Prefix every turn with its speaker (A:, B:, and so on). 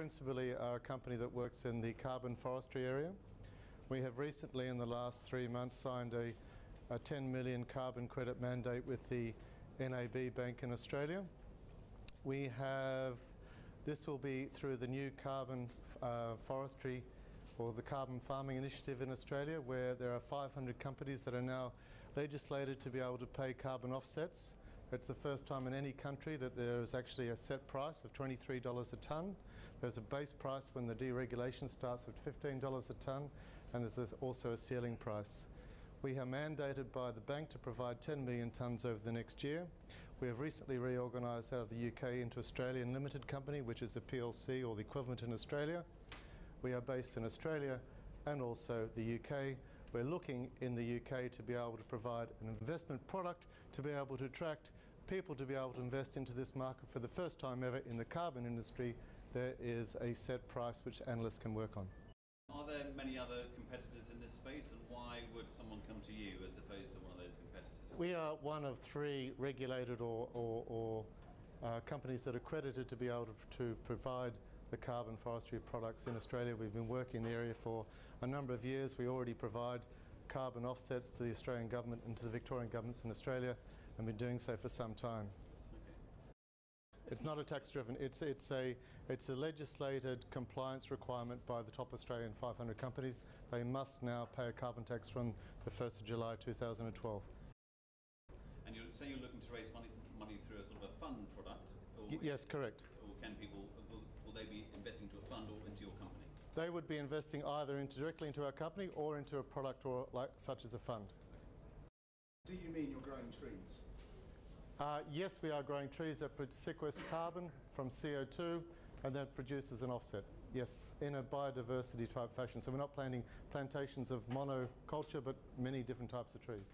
A: principally are a company that works in the carbon forestry area. We have recently, in the last 3 months, signed a 10 million carbon credit mandate with the NAB Bank in Australia. This will be through the new carbon forestry or the carbon farming initiative in Australia, where there are 500 companies that are now legislated to be able to pay carbon offsets. It's the first time in any country that there is actually a set price of $23 a tonne. There's a base price when the deregulation starts at $15 a tonne, and there's also a ceiling price. We are mandated by the bank to provide 10 million tonnes over the next year. We have recently reorganised out of the UK into Australian Limited Company, which is a PLC or the equivalent in Australia. We are based in Australia and also the UK. We're looking in the UK to be able to provide an investment product to be able to attract people to be able to invest into this market for the first time ever in the carbon industry. There is a set price which analysts can work on.
B: Are there many other competitors in this space, and why would someone come to you as opposed to one of those competitors?
A: We are one of 3 regulated or companies that are accredited to be able to provide the carbon forestry products in Australia. We've been working in the area for a number of years. We already provide carbon offsets to the Australian government and to the Victorian governments in Australia, and been doing so for some time. It's not a tax-driven, it's a legislated compliance requirement by the top Australian 500 companies. They must now pay a carbon tax from the 1st of July 2012.
B: And you say you're looking to raise money through a sort of a fund product?
A: Yes, correct.
B: Or can people, will they be investing to a fund or into your company?
A: They would be investing either directly into our company or into a product such as a fund.
C: Do you mean you're growing trees?
A: Yes, we are growing trees that sequester carbon from CO2 and that produces an offset. Yes, in a biodiversity type fashion. So we're not planting plantations of monoculture, but many different types of trees.